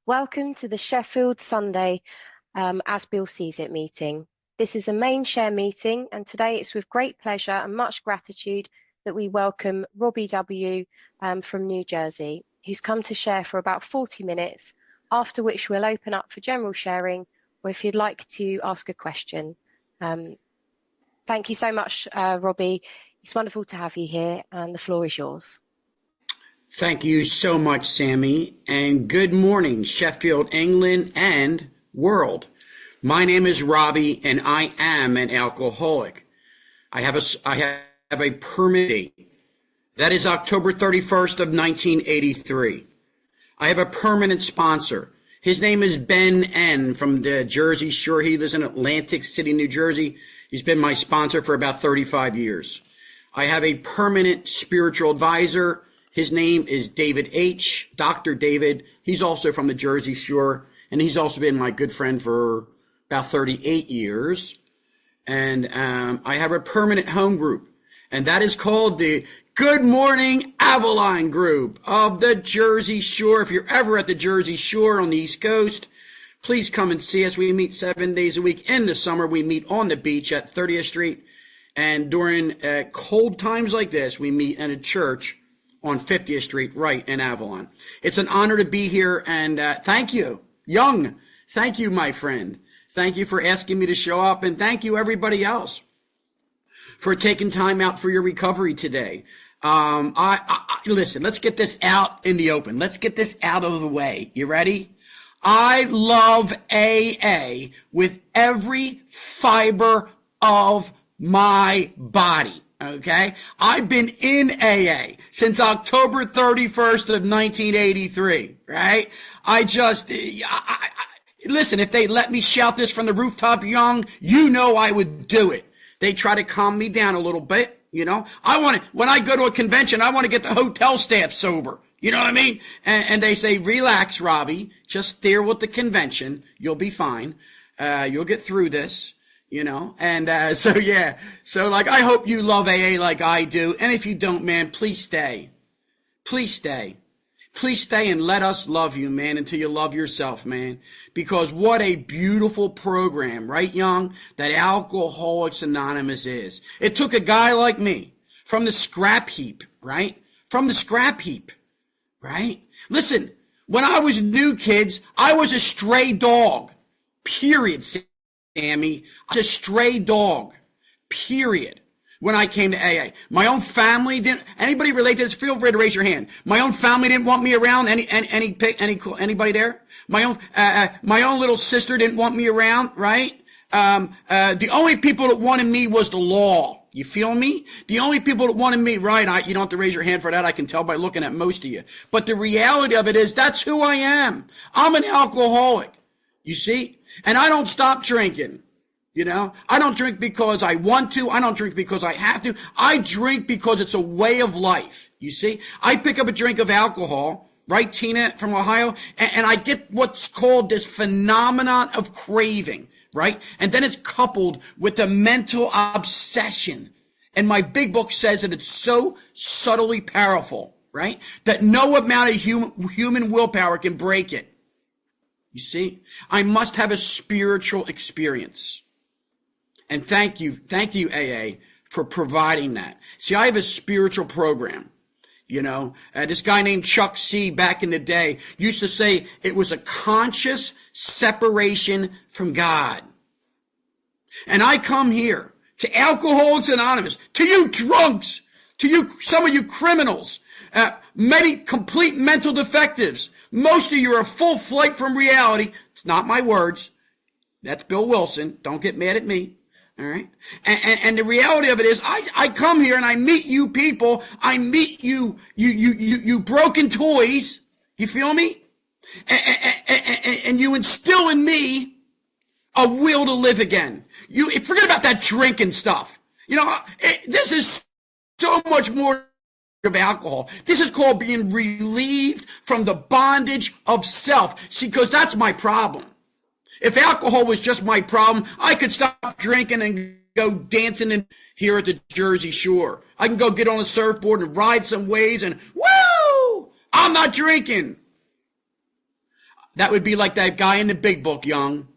Welcome to the Sheffield Sunday As Bill Sees It meeting. This is a main share meeting, and today it's with great pleasure and much gratitude that we welcome Robbie W. from New Jersey, who's come to share for about 40 minutes, after which we'll open up for general sharing, or if you'd like to ask a question. Thank you so much, Robbie. It's wonderful to have you here, and the floor is yours. Thank you so much, Sammy, and good morning, Sheffield, England, and world. My name is Robbie, and I am an alcoholic. I have a permit date. That is October 31st of 1983. I have a permanent sponsor. His name is Ben N. from the Jersey Shore. He lives in Atlantic City, New Jersey. He's been my sponsor for about 35 years. I have a permanent spiritual advisor. His name is David H., Dr. David. He's also from the Jersey Shore, and he's also been my good friend for about 38 years. And I have a permanent home group, and that is called the Good Morning Avalon Group of the Jersey Shore. If you're ever at the Jersey Shore on the East Coast, please come and see us. We meet 7 days a week. In the summer, we meet on the beach at 30th Street. And during cold times like this, we meet at a church on 50th Street, right in Avalon. It's an honor to be here, and thank you, Young. Thank you, my friend. Thank you for asking me to show up, and thank you, everybody else, for taking time out for your recovery today. Listen, let's get this out in the open. Let's get this out of the way. You ready? I love AA with every fiber of my body. Okay, I've been in AA since October 31st of 1983, right? Listen, if they let me shout this from the rooftop, Young, you know I would do it. They try to calm me down a little bit, you know. When I go to a convention, I want to get the hotel staff sober. You know what I mean? And they say, relax, Robbie, just deal with the convention. You'll be fine. You'll get through this. You know, and so I hope you love AA like I do. And if you don't, man, please stay. Please stay. Please stay and let us love you, man, until you love yourself, man. Because what a beautiful program, right, Young, that Alcoholics Anonymous is. It took a guy like me from the scrap heap, right? From the scrap heap, right? Listen, when I was new, kids, I was a stray dog, period. Sammy, I was a stray dog, period, when I came to AA. My own family didn't, anybody relate to this? Feel free to raise your hand. My own family didn't want me around. Anybody there? My own little sister didn't want me around, right? The only people that wanted me was the law. You feel me? The only people that wanted me, right? You don't have to raise your hand for that. I can tell by looking at most of you. But the reality of it is that's who I am. I'm an alcoholic. You see? And I don't stop drinking, you know. I don't drink because I want to. I don't drink because I have to. I drink because it's a way of life, you see. I pick up a drink of alcohol, right, Tina from Ohio, and I get what's called this phenomenon of craving, right? And then it's coupled with a mental obsession. And my big book says that it's so subtly powerful, right, that no amount of human willpower can break it. You see, I must have a spiritual experience. And thank you, AA, for providing that. See, I have a spiritual program. You know, this guy named Chuck C. back in the day used to say it was a conscious separation from God. And I come here to Alcoholics Anonymous, to you drunks, to you, some of you criminals, many complete mental defectives. Most of you are full flight from reality. It's not my words. That's Bill Wilson. Don't get mad at me. All right. And the reality of it is I come here and I meet you people. I meet you broken toys. You feel me? And you instill in me a will to live again. You forget about that drinking stuff. You know, this is so much more of alcohol. This is called being relieved from the bondage of self. See, because that's my problem. If alcohol was just my problem, I could stop drinking and go dancing in here at the Jersey Shore. I can go get on a surfboard and ride some waves and woo! I'm not drinking. That would be like that guy in the big book, Young,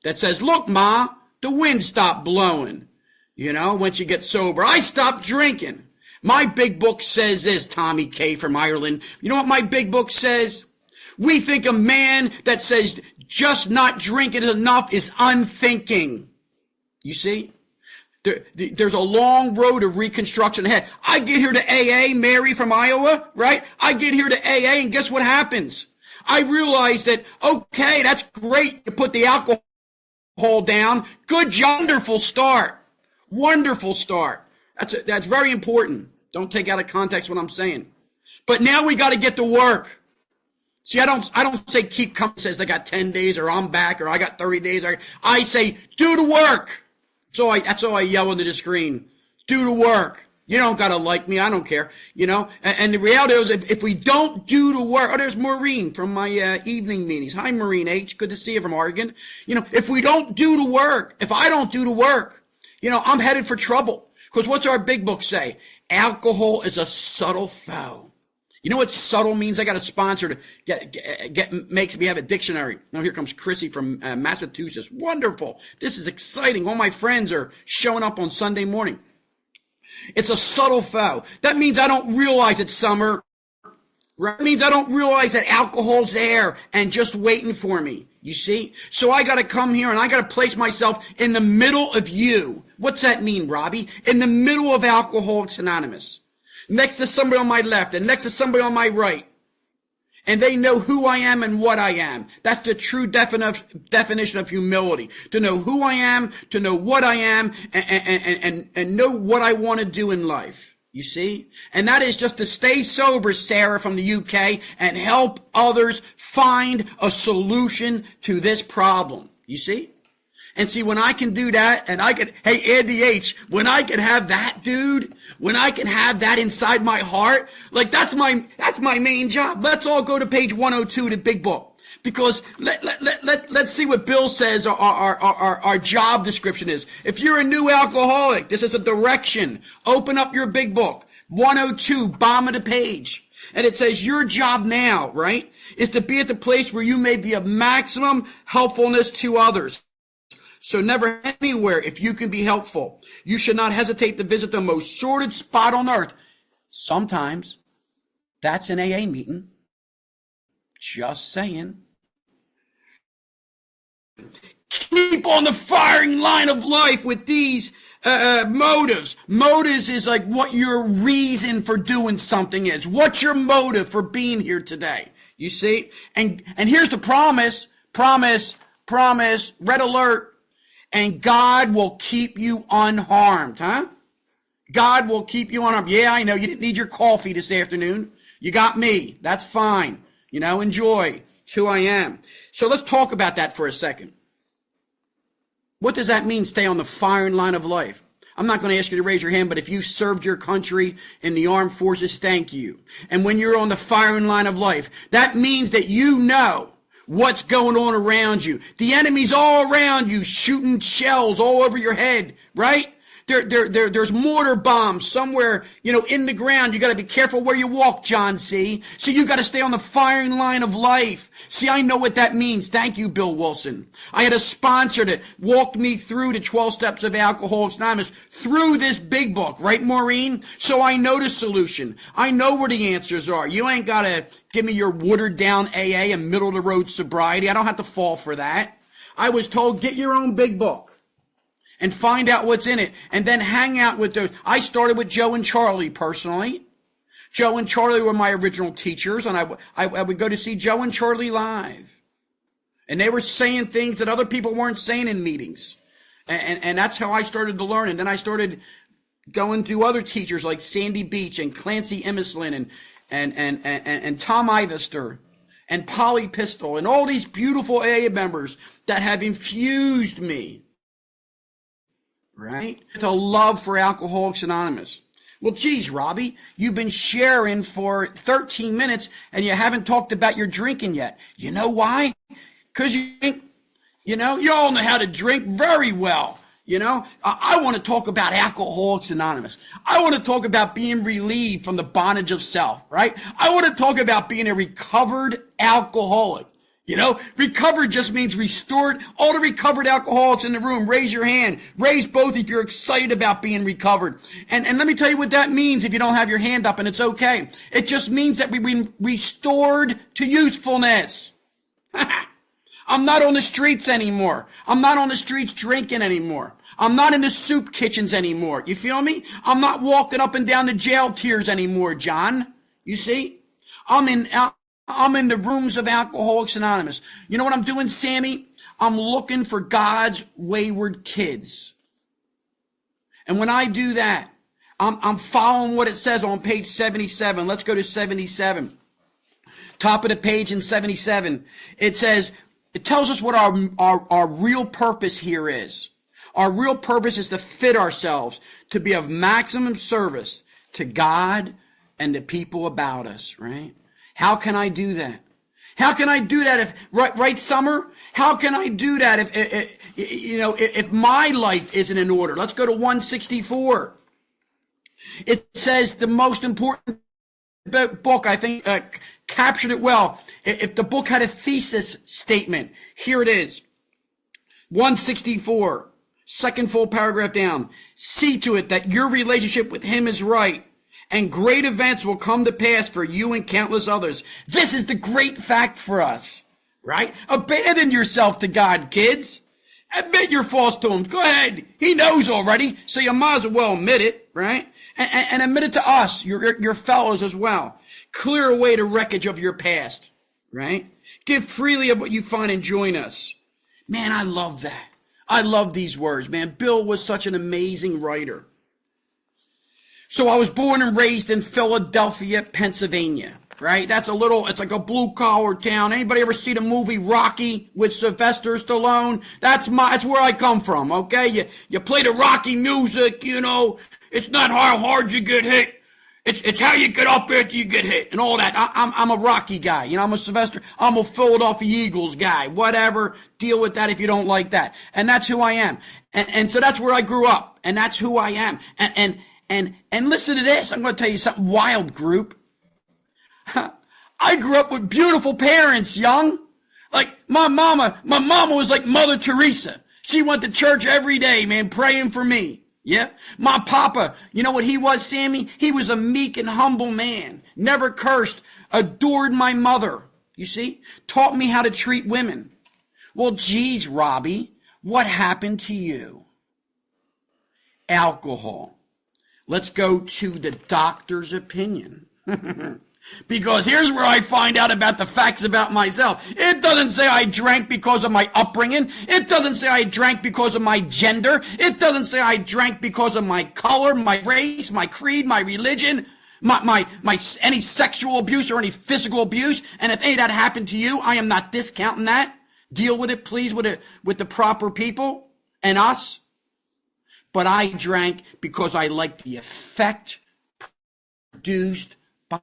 that says, look, Ma, the wind stopped blowing. Once you get sober. I stopped drinking. My big book says this, Tommy K. from Ireland. You know what my big book says? We think a man that says just not drinking enough is unthinking. You see? There's a long road of reconstruction ahead. I get here to AA, Mary from Iowa, right? I get here to AA, and guess what happens? I realize that, okay, that's great. You put the alcohol down. Good, wonderful start. Wonderful start. That's very important. Don't take out of context what I'm saying. But now we got to get to work. See, I don't say keep coming, says they got 10 days or I'm back or I got 30 days. I say do the work. That's all I yell into the screen. Do the work. You don't got to like me. I don't care. And the reality is if we don't do the work. Oh, there's Maureen from my evening meetings. Hi, Maureen H. Good to see you from Oregon. If we don't do the work, if I don't do the work, I'm headed for trouble. Because what's our big book say? Alcohol is a subtle foe. You know what subtle means? I got a sponsor to makes me have a dictionary. Now here comes Chrissy from Massachusetts. Wonderful. This is exciting. All my friends are showing up on Sunday morning. It's a subtle foe. That means I don't realize it's summer. That means I don't realize that alcohol's there and just waiting for me. You see? So I got to come here and I got to place myself in the middle of you. What's that mean, Robbie? In the middle of Alcoholics Anonymous. Next to somebody on my left and next to somebody on my right. And they know who I am and what I am. That's the true definition of humility. To know who I am, to know what I am, and know what I want to do in life. You see? And that is just to stay sober, Sarah from the UK, and help others find a solution to this problem. You see? And see, when I can do that, and hey, Andy H., when I can have that, dude, when I can have that inside my heart, like that's my main job. Let's all go to page 102 of the big book. Because let's see what Bill says our job description is. If you're a new alcoholic, this is a direction. Open up your big book. 102, bottom of the page. And it says your job now, right, is to be at the place where you may be of maximum helpfulness to others. So never anywhere if you can be helpful. You should not hesitate to visit the most sordid spot on earth. Sometimes that's an AA meeting. Just saying. Keep on the firing line of life with these motives. Motives is like what your reason for doing something is. What's your motive for being here today? You see? And here's the promise, red alert. And God will keep you unharmed, huh? God will keep you unharmed. Yeah, I know you didn't need your coffee this afternoon. You got me. That's fine. Enjoy. It's who I am. So let's talk about that for a second. What does that mean, stay on the firing line of life? I'm not going to ask you to raise your hand, but if you served your country in the armed forces, thank you. And when you're on the firing line of life, that means that you know what's going on around you. The enemy's all around you, shooting shells all over your head, right? There's mortar bombs somewhere, in the ground. You got to be careful where you walk, John C. So you got to stay on the firing line of life. See, I know what that means. Thank you, Bill Wilson. I had a sponsor that walked me through the 12 steps of Alcoholics Anonymous through this big book, right, Maureen? So I know the solution. I know where the answers are. You ain't got to give me your watered down AA and middle of the road sobriety. I don't have to fall for that. I was told, get your own big book and find out what's in it, and then hang out with those. I started with Joe and Charlie personally. Joe and Charlie were my original teachers, and I would go to see Joe and Charlie live. And they were saying things that other people weren't saying in meetings. And that's how I started to learn. And then I started going to other teachers like Sandy Beach and Clancy Imislin and Tom Ivester and Polly Pistol and all these beautiful AA members that have infused me, right, with a love for Alcoholics Anonymous. Well, geez, Robbie, you've been sharing for 13 minutes and you haven't talked about your drinking yet. You know why? Because you all know how to drink very well. I want to talk about Alcoholics Anonymous. I want to talk about being relieved from the bondage of self, right? I want to talk about being a recovered alcoholic. You know, recovered just means restored. All the recovered alcoholics in the room, raise your hand. Raise both if you're excited about being recovered. And let me tell you what that means if you don't have your hand up, and it's okay. It just means that we've been restored to usefulness. I'm not on the streets anymore. I'm not on the streets drinking anymore. I'm not in the soup kitchens anymore. You feel me? I'm not walking up and down the jail tiers anymore, John. You see? I'm in the rooms of Alcoholics Anonymous. You know what I'm doing, Sammy? I'm looking for God's wayward kids. And when I do that, I'm following what it says on page 77. Let's go to 77. Top of the page in 77. It says, it tells us what our real purpose here is. Our real purpose is to fit ourselves to be of maximum service to God and the people about us, right? How can I do that? How can I do that if, right, Summer? How can I do that if my life isn't in order? Let's go to 164. It says the most important book, I think, captured it well. If the book had a thesis statement, here it is. 164, second full paragraph down. See to it that your relationship with him is right, and great events will come to pass for you and countless others. This is the great fact for us, right? Abandon yourself to God, kids. Admit your faults to him. Go ahead. He knows already, so you might as well admit it, right? And admit it to us, your fellows as well. Clear away the wreckage of your past, right? Give freely of what you find and join us. Man, I love that. I love these words, man. Bill was such an amazing writer. So I was born and raised in Philadelphia, Pennsylvania, right? It's like a blue collar town. Anybody ever see the movie Rocky with Sylvester Stallone? That's where I come from, okay? You play the Rocky music, you know. It's not how hard you get hit. It's how you get up after you get hit and all that. I'm a Rocky guy. You know, I'm a Philadelphia Eagles guy. Whatever. Deal with that if you don't like that. And that's who I am. And so that's where I grew up. And that's who I am. And listen to this. I'm going to tell you something wild, group. I grew up with beautiful parents, young. Like my mama was like Mother Teresa. She went to church every day, man, praying for me. Yeah. My papa, you know what he was, Sammy? He was a meek and humble man. Never cursed. Adored my mother. You see? Taught me how to treat women. Well, geez, Robbie, what happened to you? Alcohol. Let's go to the doctor's opinion. Because here's where I find out about the facts about myself. It doesn't say I drank because of my upbringing. It doesn't say I drank because of my gender. It doesn't say I drank because of my color, my race, my creed, my religion, my any sexual abuse or any physical abuse. And if any of that happened to you, I am not discounting that. Deal with it, please, with the proper people and us. But I drank because I liked the effect produced by.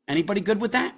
Anybody good with that?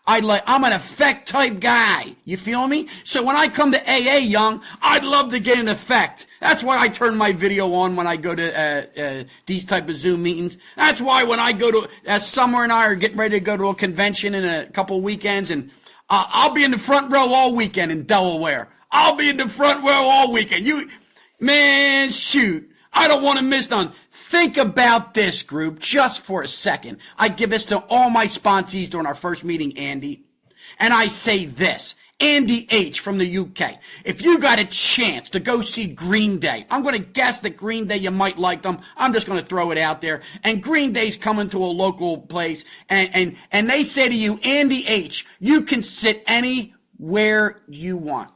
I'm an effect type guy. You feel me? So when I come to AA, young, I'd love to get an effect. That's why I turn my video on when I go to these type of Zoom meetings. That's why when I go to Summer and I are getting ready to go to a convention in a couple of weekends, and I'll be in the front row all weekend in Delaware. I'll be in the front row all weekend. Man, shoot. I don't want to miss none. Think about this, group, just for a second. I give this to all my sponsees during our first meeting, Andy. And I say this. Andy H. from the UK. If you got a chance to go see Green Day, I'm going to guess that Green Day, you might like them. I'm just going to throw it out there. And Green Day's coming to a local place. And they say to you, Andy H., you can sit anywhere you want.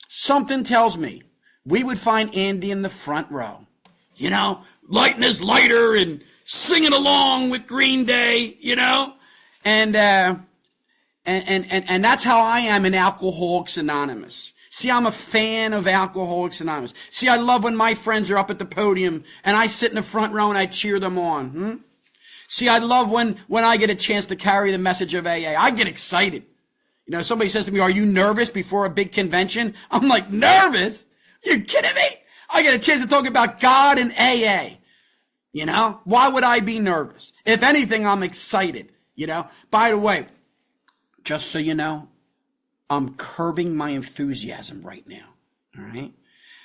Something tells me we would find Andy in the front row. You know, lighting his lighter and singing along with Green Day, you know, and that's how I am in Alcoholics Anonymous. See, I'm a fan of Alcoholics Anonymous. See, I love when my friends are up at the podium and I sit in the front row and I cheer them on. See, I love when I get a chance to carry the message of AA. I get excited. You know, somebody says to me, "Are you nervous before a big convention?" I'm like, nervous? You kidding me? I get a chance to talk about God and AA. You know, why would I be nervous? If anything, I'm excited. You know, by the way, Just so you know, I'm curbing my enthusiasm right now. All right.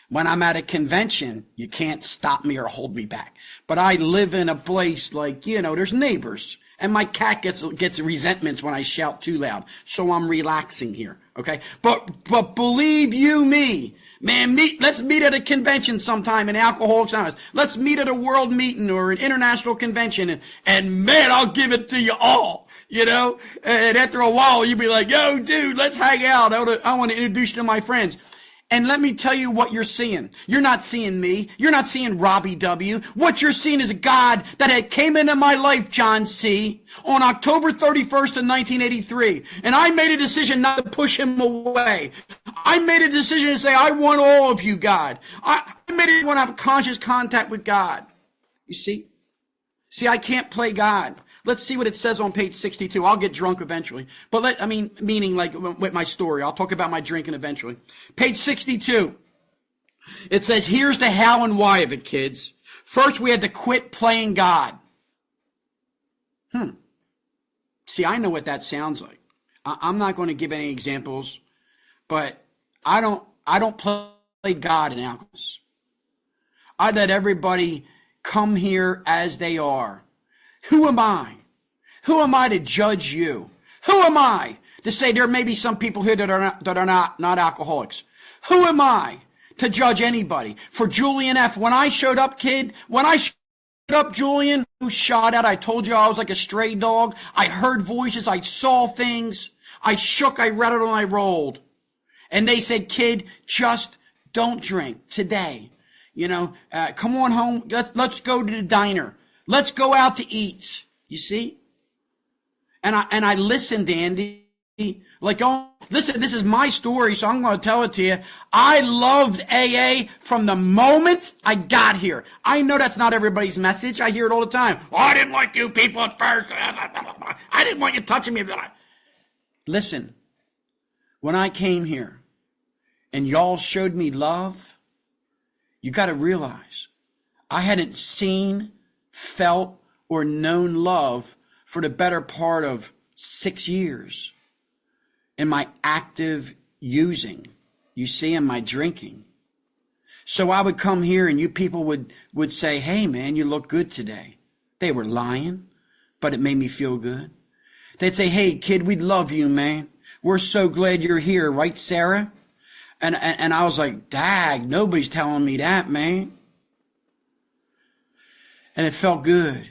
When I'm at a convention, you can't stop me or hold me back. But I live in a place like, there's neighbors. And my cat gets resentments when I shout too loud. So I'm relaxing here. Okay. But believe you me, man, let's meet at a convention sometime in Alcoholics Anonymous. Let's meet at a world meeting or an international convention. And man, I'll give it to you all. And after a while, you'll be like, yo, dude, let's hang out. I want to introduce you to my friends. And let me tell you what you're seeing. You're not seeing me. You're not seeing Robbie W. What you're seeing is a God that had came into my life, John C., on October 31st of 1983. And I made a decision not to push him away. I made a decision to say, I want all of you, God. I made it want to have conscious contact with God. You see? See, I can't play God. Let's see what it says on page 62. I'll get drunk eventually. But meaning like with my story. I'll talk about my drinking eventually. Page 62. It says, here's the how and why of it, kids. First, we had to quit playing God. See, I know what that sounds like. I'm not going to give any examples, but I don't play God in Alcoholics. I let everybody come here as they are. Who am I? Who am I to judge you? Who am I to say there may be some people here that are not alcoholics? Who am I to judge anybody? For Julian F., when I showed up, Julian, who shot at, I told you I was like a stray dog. I heard voices. I saw things. I shook, I rattled, and I rolled. And they said, kid, just don't drink today. Come on home. Let's go to the diner. Let's go out to eat. You see? And I listened, Andy. Like, oh, listen, this is my story, so I'm going to tell it to you. I loved AA from the moment I got here. I know that's not everybody's message. I hear it all the time. Oh, I didn't like you people at first. I didn't want you touching me. Listen, when I came here and y'all showed me love, you got to realize I hadn't seen, felt, or known love for the better part of 6 years in my active using, you see, in my drinking. So I would come here and you people would say, hey man, you look good today. They were lying, but it made me feel good. They'd say, hey kid, we love you, man. We're so glad you're here, right, Sarah? And I was like, dag, nobody's telling me that, man. And it felt good.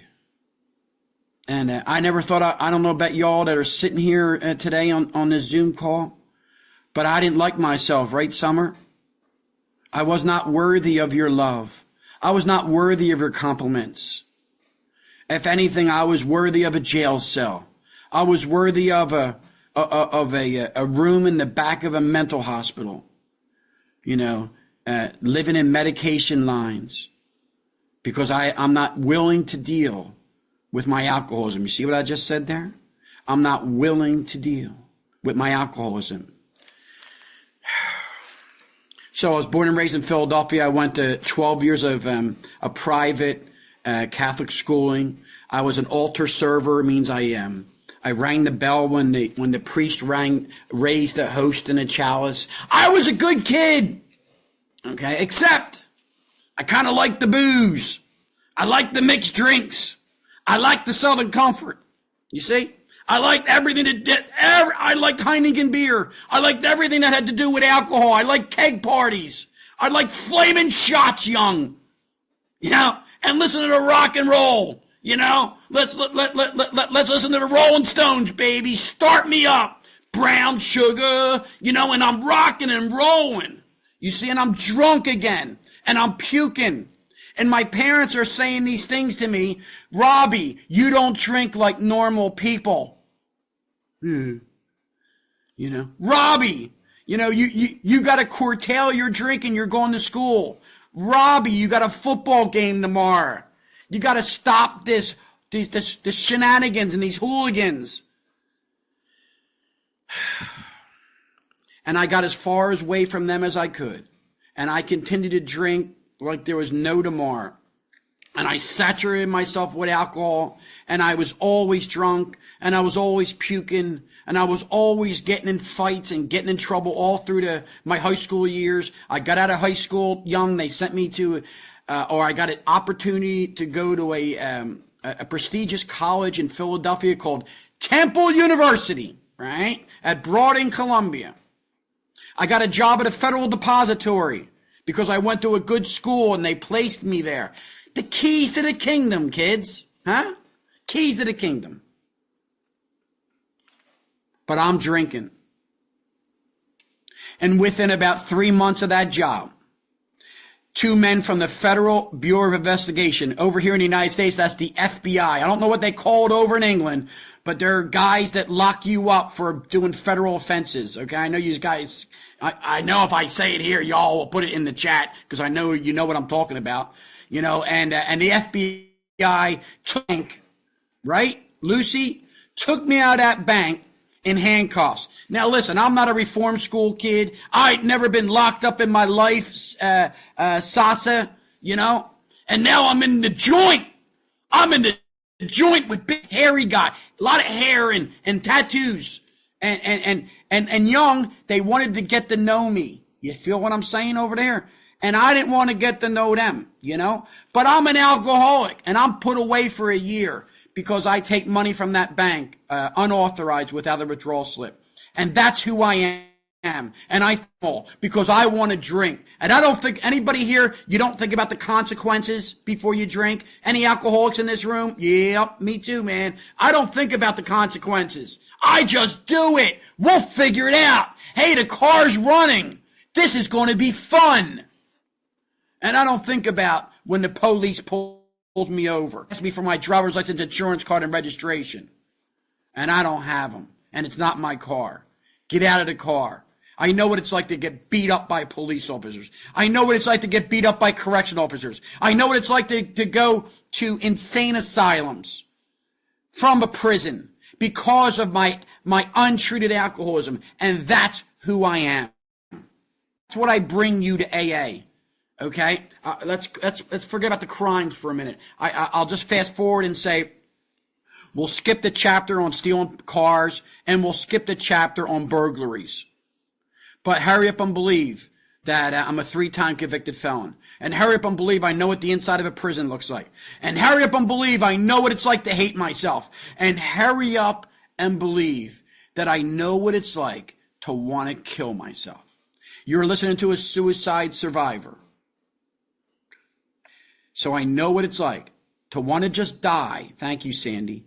And I never thought, I don't know about y'all that are sitting here today on this Zoom call, but I didn't like myself, right, Summer? I was not worthy of your love. I was not worthy of your compliments. If anything, I was worthy of a jail cell. I was worthy of a room in the back of a mental hospital, living in medication lines, because I'm not willing to deal with my alcoholism. You see what I just said there? I'm not willing to deal with my alcoholism. So I was born and raised in Philadelphia. I went to 12 years of a private Catholic schooling. I was an altar server. It means I rang the bell when the priest raised the host and a chalice. I was a good kid. Okay, except I kind of liked the booze. I liked the mixed drinks. I liked the Southern Comfort. You see? I liked everything that did. I liked Heineken beer. I liked everything that had to do with alcohol. I liked keg parties. I liked flaming shots young. And listen to the rock and roll. Let's listen to the Rolling Stones, baby. Start me up. Brown sugar, and I'm rocking and rolling. You see, and I'm drunk again. And I'm puking. And my parents are saying these things to me. Robbie, you don't drink like normal people. Robbie, you got to curtail your drinking. You're going to school. Robbie, you got a football game tomorrow. You got to stop this shenanigans and these hooligans. And I got as far away from them as I could. And I continued to drink like there was no tomorrow. and I saturated myself with alcohol, and I was always drunk, and I was always puking, and I was always getting in fights and getting in trouble all through my high school years. I got out of high school young. They sent me to, or I got an opportunity to go to a prestigious college in Philadelphia called Temple University, right, at Broad in Columbia. I got a job at a federal depository because I went to a good school and they placed me there. The keys to the kingdom, kids. Huh? Keys to the kingdom. But I'm drinking. And within about 3 months of that job, 2 men from the Federal Bureau of Investigation over here in the United States, that's the FBI. I don't know what they call it over in England, but they're guys that lock you up for doing federal offenses. Okay, I know you guys, I know if I say it here, y'all will put it in the chat because I know you know what I'm talking about. You know, and the FBI took, right, Lucy, took me out of that bank in handcuffs. Now listen, I'm not a reform school kid. I'd never been locked up in my life, Sasa, you know, and now I'm in the joint. I'm in the joint with big hairy guy, a lot of hair and tattoos, and young. They wanted to get to know me. You feel what I'm saying over there? And I didn't want to get to know them, you know, but I'm an alcoholic and I'm put away for a year because I take money from that bank, unauthorized without a withdrawal slip. And that's who I am. And I fall because I want to drink. And I don't think anybody here, you don't think about the consequences before you drink. Any alcoholics in this room? Yep, me too, man. I don't think about the consequences. I just do it. We'll figure it out. Hey, the car's running. This is going to be fun. And I don't think about when the police pulls me over, ask me for my driver's license, insurance card, and registration. And I don't have them. And it's not my car. Get out of the car. I know what it's like to get beat up by police officers. I know what it's like to get beat up by correction officers. I know what it's like to go to insane asylums from a prison because of my untreated alcoholism. And that's who I am. That's what I bring you to AA. Okay, let's forget about the crimes for a minute. I'll just fast forward and say we'll skip the chapter on stealing cars and we'll skip the chapter on burglaries. But hurry up and believe that I'm a 3-time convicted felon. And hurry up and believe I know what the inside of a prison looks like. And hurry up and believe I know what it's like to hate myself. And hurry up and believe that I know what it's like to want to kill myself. You're listening to a suicide survivor. So I know what it's like to want to just die. Thank you, Sandy.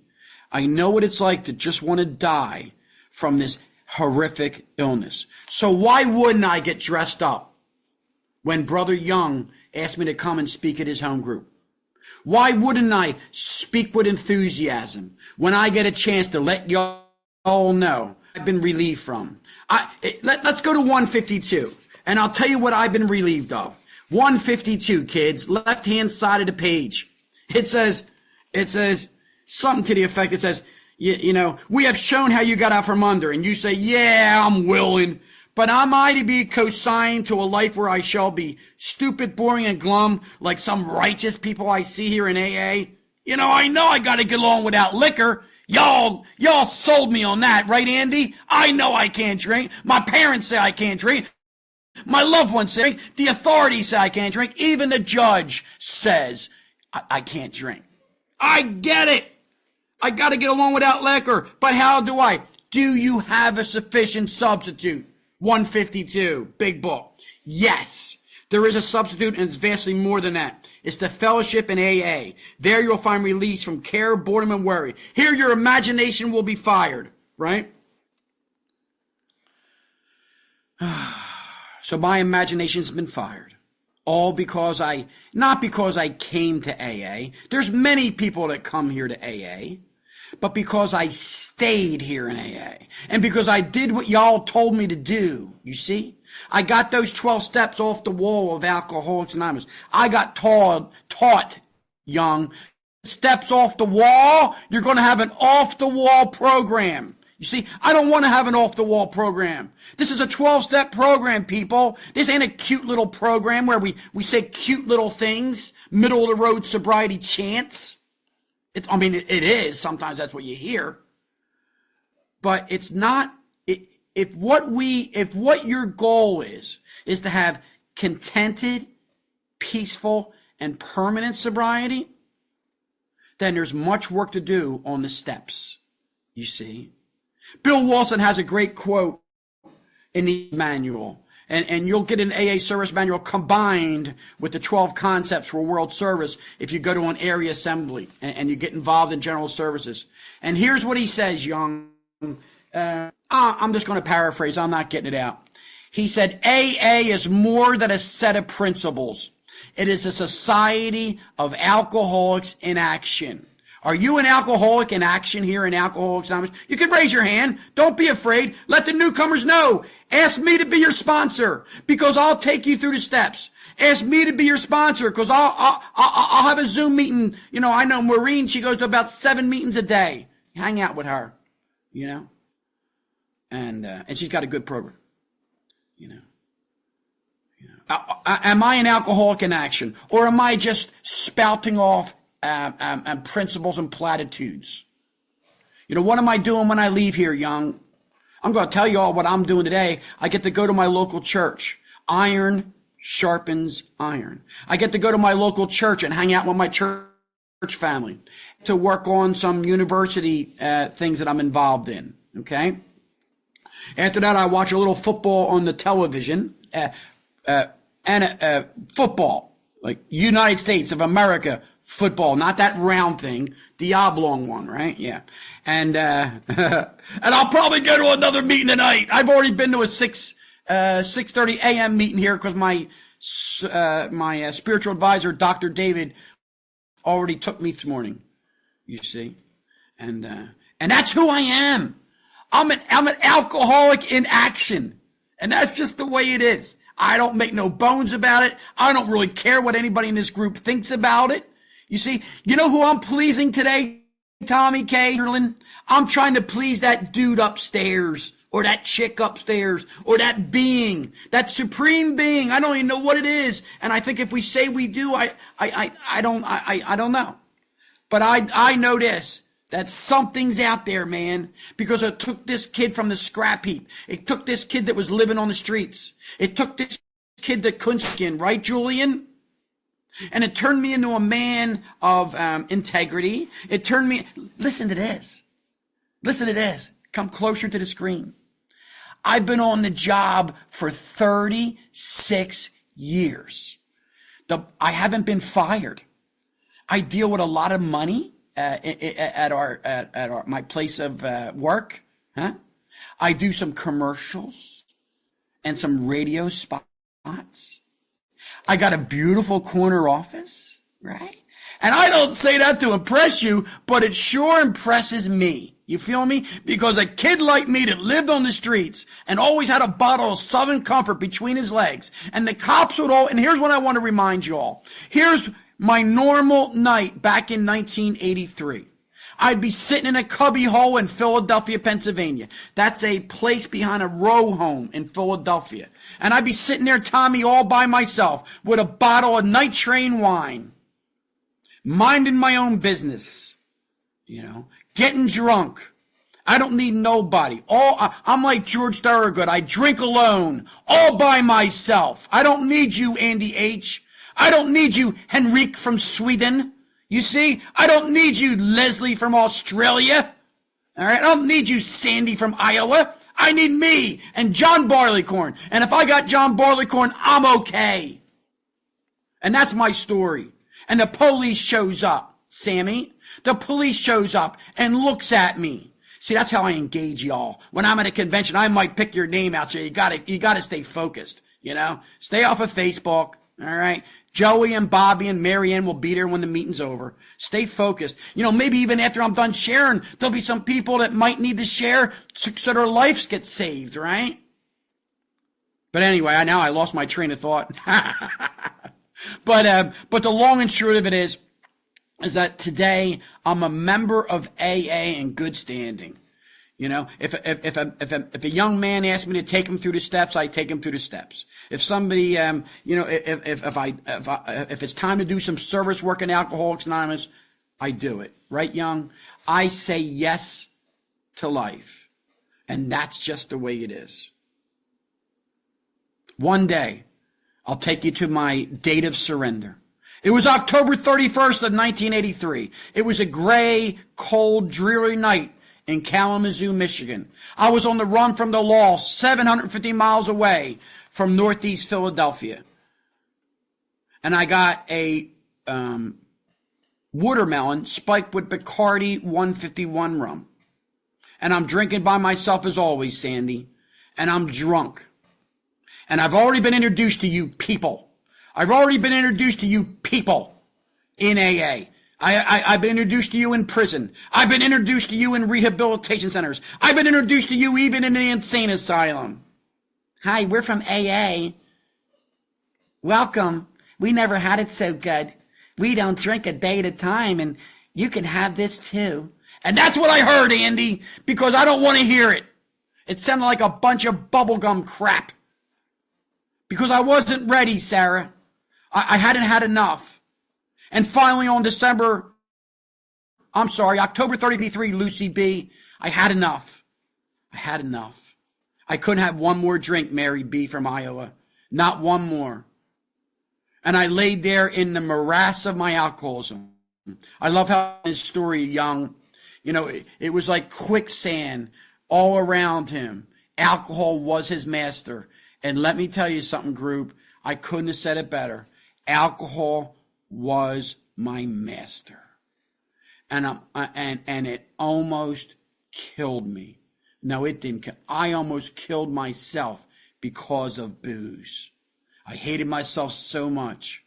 I know what it's like to just want to die from this horrific illness. So why wouldn't I get dressed up when Brother Young asked me to come and speak at his home group? Why wouldn't I speak with enthusiasm when I get a chance to let y'all know I've been relieved from? Let's go to 152, and I'll tell you what I've been relieved of. 152, kids, left-hand side of the page. It says something to the effect. It says, you know, we have shown how you got out from under. And you say, yeah, I'm willing. But am I to be consigned to a life where I shall be stupid, boring, and glum like some righteous people I see here in AA? You know I got to get along without liquor. Y'all sold me on that, right, Andy? I know I can't drink. My parents say I can't drink. My loved ones say, the authorities say I can't drink. Even the judge says I can't drink. I get it. I got to get along without liquor. But how do I? Do you have a sufficient substitute? 152, big book. Yes, there is a substitute, and it's vastly more than that. It's the fellowship in AA. There you'll find release from care, boredom, and worry. Here your imagination will be fired, right? So my imagination's been fired. All because not because I came to AA. There's many people that come here to AA. But because I stayed here in AA. And because I did what y'all told me to do. You see? I got those 12 steps off the wall of Alcoholics Anonymous. I got taught, young, steps off the wall. You're going to have an off the wall program. You see, I don't want to have an off-the-wall program. This is a 12-step program, people. This ain't a cute little program where we say cute little things, middle-of-the-road sobriety chants. It is. Sometimes that's what you hear. But it's not. If what your goal is to have contented, peaceful, and permanent sobriety, then there's much work to do on the steps, you see. Bill Wilson has a great quote in the manual, and you'll get an AA service manual combined with the 12 concepts for world service if you go to an area assembly and you get involved in general services. And here's what he says, Young. I'm just going to paraphrase. I'm not getting it out. He said, AA is more than a set of principles. It is a society of alcoholics in action. Are you an alcoholic in action here in Alcoholics Anonymous? You can raise your hand. Don't be afraid. Let the newcomers know. Ask me to be your sponsor because I'll take you through the steps. Ask me to be your sponsor because I'll have a Zoom meeting. You know, I know Maureen, she goes to about 7 meetings a day. Hang out with her, you know. And she's got a good program, you know. Am I an alcoholic in action, or am I just spouting off principles and platitudes? You know, what am I doing when I leave here, Young? I'm going to tell you all what I'm doing today. I get to go to my local church. Iron sharpens iron. I get to go to my local church and hang out with my church family to work on some university things that I'm involved in. Okay. After that, I watch a little football on the television. Football, like United States of America football, not that round thing, the oblong one, right? Yeah. And I'll probably go to another meeting tonight. I've already been to a 6:30 a.m. meeting here because my spiritual advisor, Dr. David, already took me this morning, you see. And that's who I am. I'm an alcoholic in action. And that's just the way it is. I don't make no bones about it. I don't really care what anybody in this group thinks about it. You see, you know who I'm pleasing today, Tommy K. I'm trying to please that dude upstairs, or that chick upstairs, or that being, that supreme being. I don't even know what it is. And I think if we say we do, I don't know. But I know this. That something's out there, man, because it took this kid from the scrap heap. It took this kid that was living on the streets. It took this kid that couldn't skin, right, Julian? And it turned me into a man of integrity. It turned me, listen to this. Listen to this. Come closer to the screen. I've been on the job for 36 years. I haven't been fired. I deal with a lot of money. At my place of work, huh? I do some commercials and some radio spots. I got a beautiful corner office, right? And I don't say that to impress you, but it sure impresses me. You feel me? Because a kid like me that lived on the streets and always had a bottle of Southern Comfort between his legs, and the cops would and here's what I want to remind you all. Here's my normal night back in 1983. I'd be sitting in a cubby hole in Philadelphia, Pennsylvania. That's a place behind a row home in Philadelphia. And I'd be sitting there, Tommy, all by myself with a bottle of Night Train wine, minding my own business, you know, getting drunk. I don't need nobody. I'm like George Thorogood. I drink alone, all by myself. I don't need you, Andy H. I don't need you, Henrique from Sweden. You see, I don't need you, Leslie from Australia. All right, I don't need you, Sandy from Iowa. I need me and John Barleycorn. And if I got John Barleycorn, I'm okay. And that's my story. And the police shows up, Sammy. The police shows up and looks at me. See, that's how I engage y'all. When I'm at a convention, I might pick your name out. So you gotta stay focused. You know, stay off of Facebook. All right. Joey and Bobby and Marianne will be there when the meeting's over. Stay focused. You know, maybe even after I'm done sharing, there'll be some people that might need to share so their lives get saved, right? But anyway, now I lost my train of thought. But the long and short of it is that today I'm a member of AA in good standing. You know, if a young man asks me to take him through the steps, I take him through the steps. If somebody, you know, if it's time to do some service work in Alcoholics Anonymous, I do it. Right, Young? I say yes to life. And that's just the way it is. One day, I'll take you to my date of surrender. It was October 31st of 1983. It was a gray, cold, dreary night in Kalamazoo, Michigan. I was on the run from the law, 750 miles away from Northeast Philadelphia. And I got a watermelon spiked with Bacardi 151 rum. And I'm drinking by myself as always, Sandy. And I'm drunk. And I've already been introduced to you people. I've already been introduced to you people in AA. I've been introduced to you in prison. I've been introduced to you in rehabilitation centers. I've been introduced to you even in the insane asylum. Hi, we're from AA. Welcome. We never had it so good. We don't drink a day at a time, and you can have this too. And that's what I heard, Andy, because I don't want to hear it. It sounded like a bunch of bubblegum crap. Because I wasn't ready, Sarah. I hadn't had enough. And finally on October 33, Lucy B., I had enough. I had enough. I couldn't have one more drink, Mary B. from Iowa. Not one more. And I laid there in the morass of my alcoholism. I love how his story, Young, you know, it was like quicksand all around him. Alcohol was his master. And let me tell you something, group, I couldn't have said it better. Alcohol was my master. And it almost killed me. No, it didn't. I almost killed myself because of booze. I hated myself so much.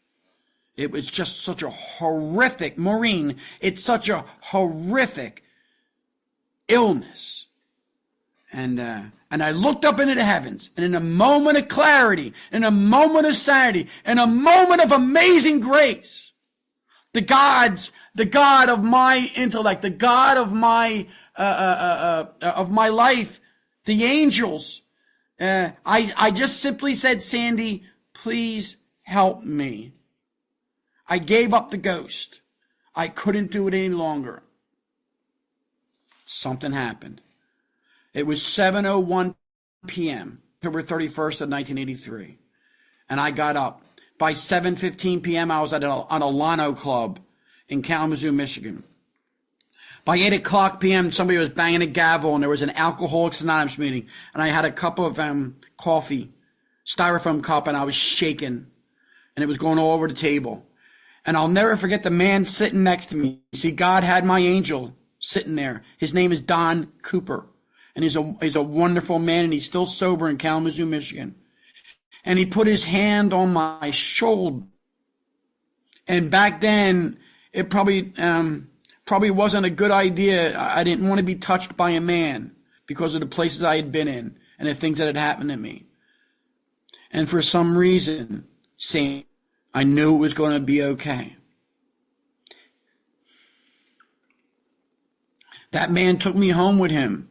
It was just such a horrific, Maureen, it's such a horrific illness. And I looked up into the heavens, and in a moment of clarity, in a moment of sanity, in a moment of amazing grace, the God of my intellect, the God of my life, the angels, I just simply said, Sandy, please help me. I gave up the ghost. I couldn't do it any longer. Something happened. It was 7:01 p.m., October 31st of 1983. And I got up. By 7:15 p.m., I was on a Lano club in Kalamazoo, Michigan. By 8 o'clock p.m., somebody was banging a gavel, and there was an Alcoholics Anonymous meeting. And I had a cup of coffee, styrofoam cup, and I was shaking. And it was going all over the table. And I'll never forget the man sitting next to me. See, God had my angel sitting there. His name is Don Cooper. And he's a wonderful man, and he's still sober in Kalamazoo, Michigan. And he put his hand on my shoulder. And back then, it probably wasn't a good idea. I didn't want to be touched by a man because of the places I had been in and the things that had happened to me. And for some reason, I knew it was going to be okay. That man took me home with him.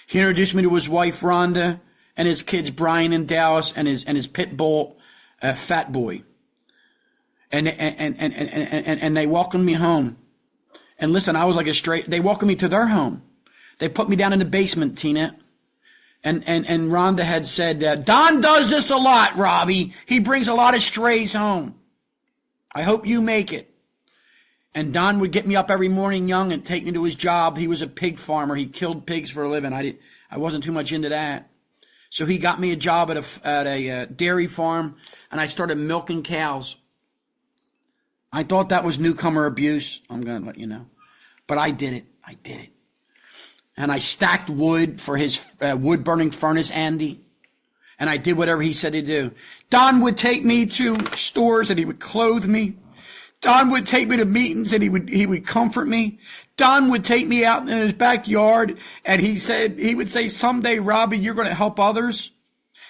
He introduced me to his wife, Rhonda, and his kids, Brian and Dallas, and his pit bull, Fat Boy. And they welcomed me home. And listen, I was like they welcomed me to their home. They put me down in the basement, Tina. And Rhonda had said, Don does this a lot, Robbie. He brings a lot of strays home. I hope you make it. And Don would get me up every morning, Young, and take me to his job. He was a pig farmer. He killed pigs for a living. I wasn't too much into that. So he got me a job at a dairy farm, and I started milking cows. I thought that was newcomer abuse. I'm going to let you know. But I did it. I did it. And I stacked wood for his wood-burning furnace, Andy. And I did whatever he said to do. Don would take me to stores, and he would clothe me. Don would take me to meetings, and he would comfort me. Don would take me out in his backyard, and he would say, someday, Robbie, you're going to help others.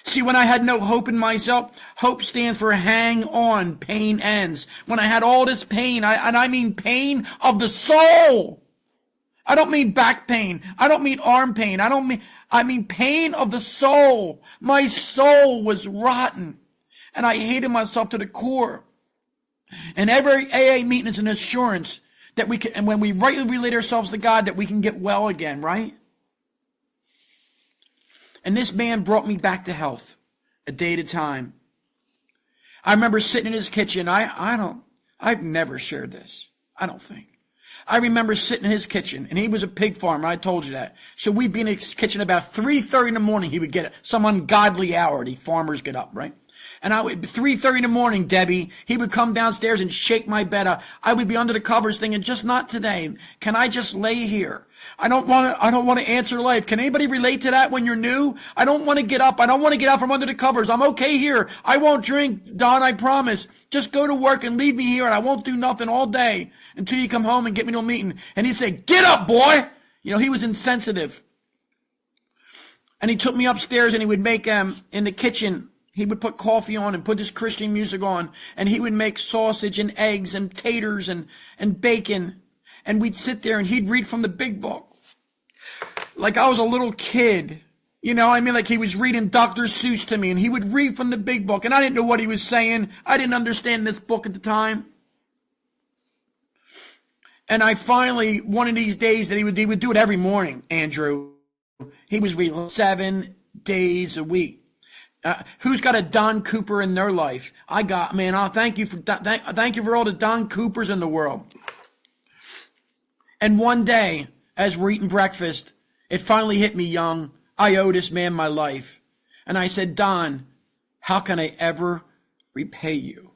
See, when I had no hope in myself, hope stands for hang on, pain ends. When I had all this pain, and I mean pain of the soul, I don't mean back pain. I don't mean arm pain. I mean pain of the soul. My soul was rotten and I hated myself to the core. And every AA meeting is an assurance that we can, and when we rightly relate ourselves to God, that we can get well again, right? And this man brought me back to health a day at a time. I remember sitting in his kitchen. I've never shared this. I don't think. I remember sitting in his kitchen, and he was a pig farmer. I told you that. So we'd be in his kitchen about 3:30 in the morning. He would get some ungodly hour. The farmers get up, right? And 3:30 in the morning, Debbie, he would come downstairs and shake my bed. I would be under the covers thinking, just not today. Can I just lay here? I don't want to answer life. Can anybody relate to that when you're new? I don't want to get up. I don't want to get out from under the covers. I'm okay here. I won't drink, Don, I promise. Just go to work and leave me here, and I won't do nothing all day until you come home and get me to a meeting. And he'd say, get up, boy. You know, he was insensitive. And he took me upstairs, and he would make, in the kitchen, he would put coffee on and put this Christian music on, and he would make sausage and eggs and taters and bacon. And we'd sit there and he'd read from the big book. Like I was a little kid. You know, I mean, like he was reading Dr. Seuss to me, and he would read from the big book, and I didn't know what he was saying. I didn't understand this book at the time. And I finally, one of these days that he would do it every morning, Andrew. He was reading 7 days a week. Who's got a Don Cooper in their life? I got, man, thank you for all the Don Coopers in the world. And one day, as we're eating breakfast, it finally hit me, young. I owe this man my life. And I said, Don, how can I ever repay you?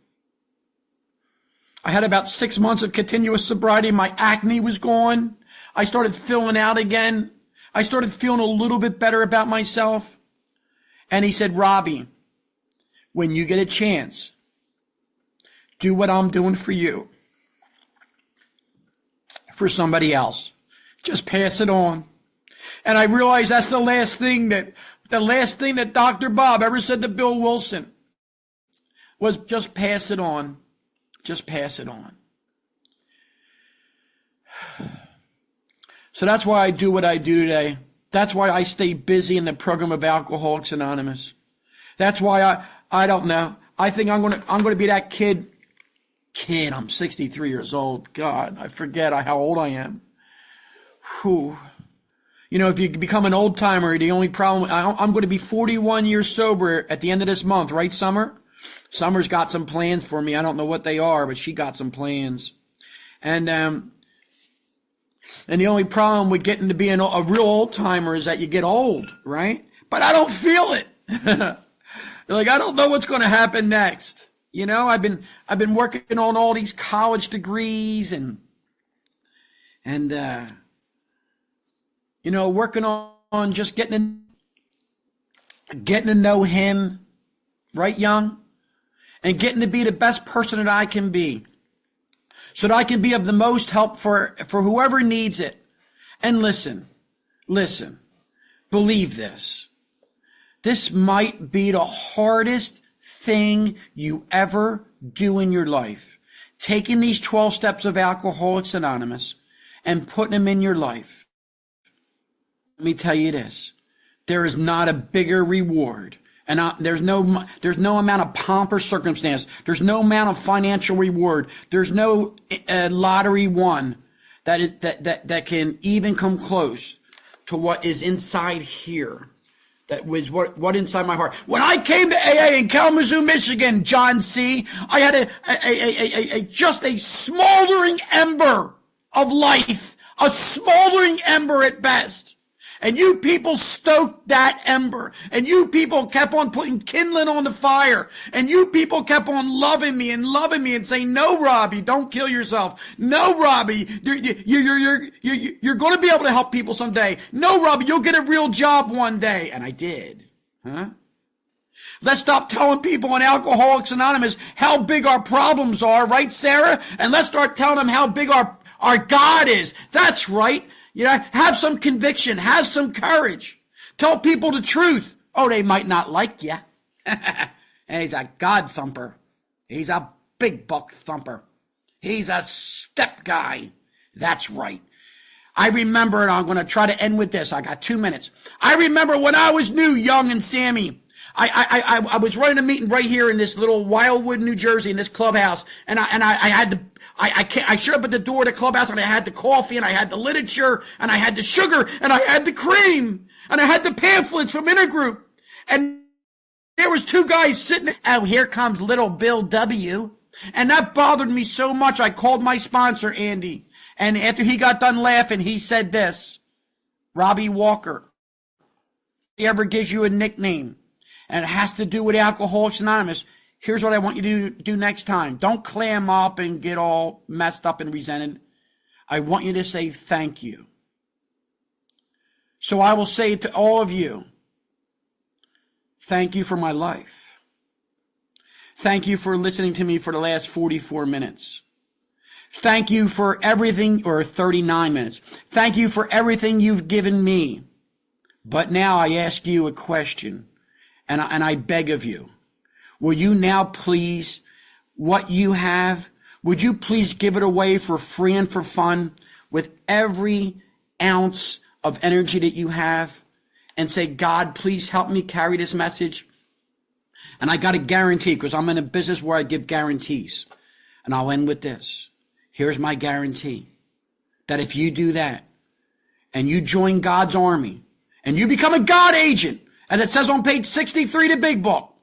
I had about 6 months of continuous sobriety. My acne was gone. I started filling out again. I started feeling a little bit better about myself. And he said, Robbie, when you get a chance, do what I'm doing for you. For somebody else. Just pass it on. And I realized that's the last thing that Dr. Bob ever said to Bill Wilson was just pass it on. Just pass it on. So that's why I do what I do today. That's why I stay busy in the program of Alcoholics Anonymous. That's why I don't know. I think I'm gonna be that kid, I'm 63 years old. God, I forget how old I am. Whew. You know, if you become an old timer, the only problem, I'm going to be 41 years sober at the end of this month, right, Summer? Summer's got some plans for me. I don't know what they are, but she got some plans. And the only problem with getting to be a real old timer is that you get old, right? But I don't feel it. Like, I don't know what's going to happen next. You know, I've been working on all these college degrees and you know, working on just getting to know him, right, young? And getting to be the best person that I can be. So that I can be of the most help for whoever needs it. And listen, believe this. This might be the hardest thing you ever do in your life. Taking these 12 steps of Alcoholics Anonymous and putting them in your life. Let me tell you this. There is not a bigger reward. And there's no amount of pomp or circumstance. There's no amount of financial reward. There's no lottery won that can even come close to what is inside here. That was what inside my heart. When I came to AA in Kalamazoo, Michigan, John C., I had just a smoldering ember of life, a smoldering ember at best. And you people stoked that ember. And you people kept on putting kindling on the fire. And you people kept on loving me and saying, no, Robbie, don't kill yourself. No, Robbie, you're going to be able to help people someday. No, Robbie, you'll get a real job one day. And I did. Huh? Let's stop telling people in Alcoholics Anonymous how big our problems are, right, Sarah? And let's start telling them how big our God is. That's right. You know, have some conviction, have some courage. Tell people the truth. Oh, they might not like you. He's a God thumper. He's a big buck thumper. He's a step guy. That's right. I remember, and I'm going to try to end with this. I got 2 minutes. I remember when I was new, young and Sammy. I was running a meeting right here in this little Wildwood, New Jersey, in this clubhouse, and I showed up at the door of the clubhouse, and I had the coffee, and I had the literature, and I had the sugar, and I had the cream, and I had the pamphlets from Intergroup, and there was 2 guys sitting. Oh, here comes little Bill W. And that bothered me so much. I called my sponsor, Andy, and after he got done laughing, he said this: Robbie Walker, if he ever gives you a nickname, and it has to do with Alcoholics Anonymous, here's what I want you to do next time. Don't clam up and get all messed up and resented. I want you to say thank you. So I will say to all of you, thank you for my life. Thank you for listening to me for the last 44 minutes. Thank you for everything, or 39 minutes. Thank you for everything you've given me. But now I ask you a question, and I beg of you. Will you now please, what you have, would you please give it away for free and for fun with every ounce of energy that you have, and say, God, please help me carry this message? And I got a guarantee, because I'm in a business where I give guarantees. And I'll end with this. Here's my guarantee. That if you do that, and you join God's army, and you become a God agent, as it says on page 63 of the Big Book,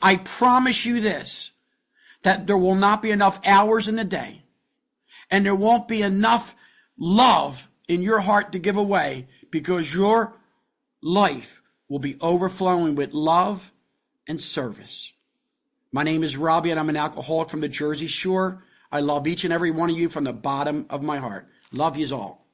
I promise you this, that there will not be enough hours in the day, and there won't be enough love in your heart to give away, because your life will be overflowing with love and service. My name is Robbie, and I'm an alcoholic from the Jersey Shore. I love each and every one of you from the bottom of my heart. Love yous all.